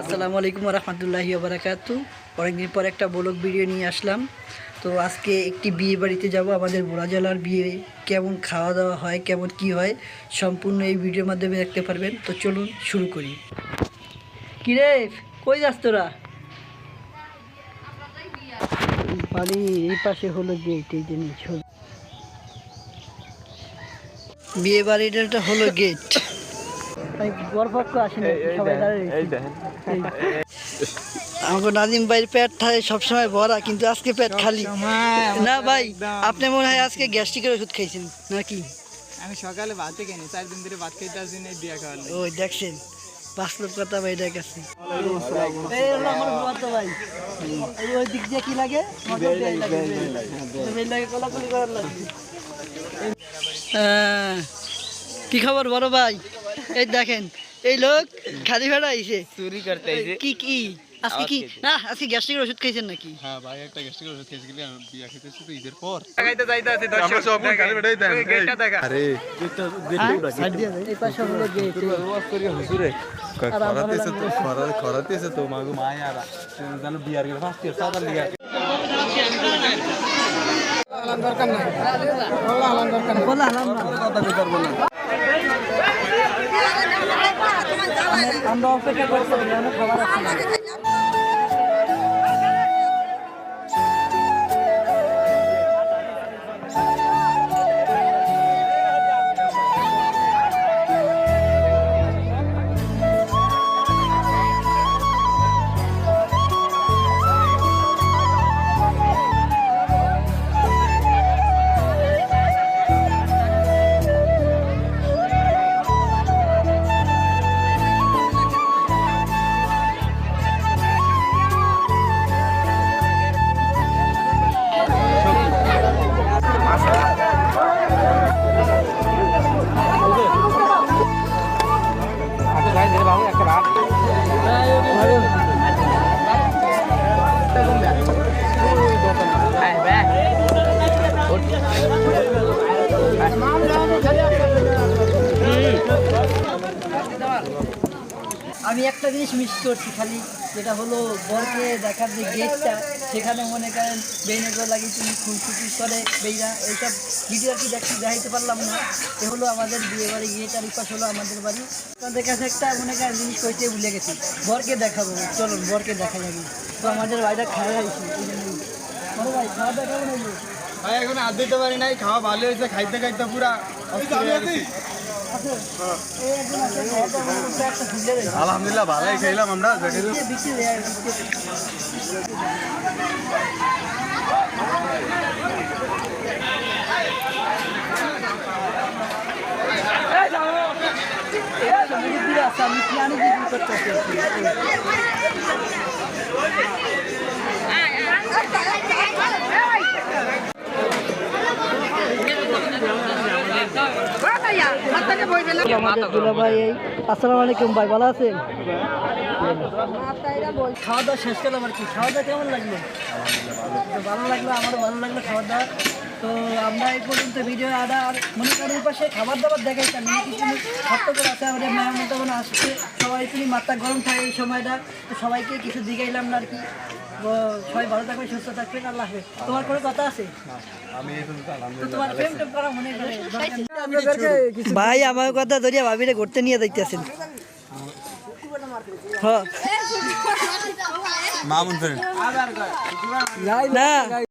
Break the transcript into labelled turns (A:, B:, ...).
A: আসসালামু আলাইকুম রহমতুল্লাহি ওয়া বারাকাতুহু। অনেকদিন পর একটা ব্লগ ভিডিও নিয়ে আসলাম। তো আজকে একটি বিয়ে বাড়িতে যাব। আমাদের বোরা জেলার বিয়ে কেমন খাওয়া দাওয়া হয়, কেমন কি হয়, সম্পূর্ণ এই ভিডিওর মাধ্যমে দেখতে পারবেন। তো চলুন শুরু করি। কিরে কই যাস তোরা? বাড়ি এই পাশে হলো গেট, এই জিনিস বিয়ে বাড়িটা হলো গেট। বরপক্ষ আসেনি, সবাই আমাকে নাজিম ভাইয়ের পেট থাকে সবসময় ভরা, কিন্তু আজকে পেট খালি না ভাই। আপনি মনে হয় আজকে গ্যাস্ট্রিকের ওষুধ খাইছেন নাকি?
B: আমি সকালে ভাতে খাইনি, 4 দিন ধরে ভাত খাইতে আসি না, বিয়া খাওয়ার লাগে।
A: ওই দেখছেন বাস্তব কথা ভাই, এটা কাছে এই হলো আমার বুয়াতো ভাই। ওই দিক দিয়ে কি লাগে, মজা বেল লাগে, বেল লাগে, কোলাকুলি করার লাগে। কি খবর বড় ভাই? এই দেখেন এই লোক খালি ভেড়া আইছে
B: চুরি করতে আইছে।
A: কি কি আজকে কি না, আজকে গ্যাস্ট্রিকের ওষুধ খাইছেন নাকি?
C: হ্যাঁ ভাই, একটা গ্যাস্ট্রিকের ওষুধ খেয়েছি, আমি বিয়া খেতেছি তো ঈদের পর।
B: খাইতে যাইতে আছে দর্শক,
C: আমরা সব গালি বেড়াই দেন।
B: গেটটা দেখা।
C: আরে
A: এই পাশে হলো গেট।
C: ওয়াজ করি হুজুরে খরাতেছে তো মাগো মায়ারা জানো বিয়ার গেলে ফার্স্ট ইয়ার সাদার লিগা
B: দরকার নাই, দরকার নাই,
A: বলা হলাম না,
C: কথা কই পারবো না।
A: আমরা অপেক্ষা করছি, অনেক খাবার আছে। আমি একটা জিনিস মিস করছি খালি, যেটা হলো বরকে দেখার যে গেটটা, সেখানে মনে করেন বেইনগর লাগে তুমি খুনসুটি করে বেইরা, এইসব ভিডিও কি দেখাইতে পারলাম না। এ হলো আমাদের বিয়ে বাড়ি গেট, আর ইপাশ হলো আমাদের বাড়ি। তাদের কাছে একটা মনে করেন জিনিস কইতে ভুলে গেছি, বরকে দেখাবো, চলুন বরকে দেখা যাবে। তো আমাদের বাড়িটা খাওয়া হয়েছে, এই জন্য ভাই খাওয়া দাওয়া কেমন হয়েছে?
B: ভাই এখন আর দিতে পারি নাই, খাওয়া ভালো হয়েছে, খাইতে খাইতে পুরা
C: আলহামদুলিল্লাহ ভালোই খাইলাম আমরা।
A: আসসালামু আলাইকুম ভাই, ভালো আছেন? খাওয়া দাওয়া শেষ করলাম আর কি। খাওয়া দাওয়া কেমন লাগলো? ভালো লাগলো, আমারও ভালো লাগলো খাওয়া দাওয়া। তো আমরা এই পর্যন্ত ভিডিও আর মনে করেন পাশে খাবার দাবার দেখাইতাম, কিছু শক্ত করে আছে আমাদের মায়ের মতো মনে আসছে, সবাই তুমি মাথা গরম থাকে এই সময়টা, তো সবাইকে কিছু দিগাইলাম না আর কি। সবাই ভালো থাকবে, সুস্থ থাকবেন, আল্লাহ হাফেজ। তোমার কোনো কথা আছে? ভাই আমার কথা ধরিয়া ভাবিরে ঘুরতে নিয়ে যাইতেছেন।
C: মামুন ফ্রেন্ড
A: না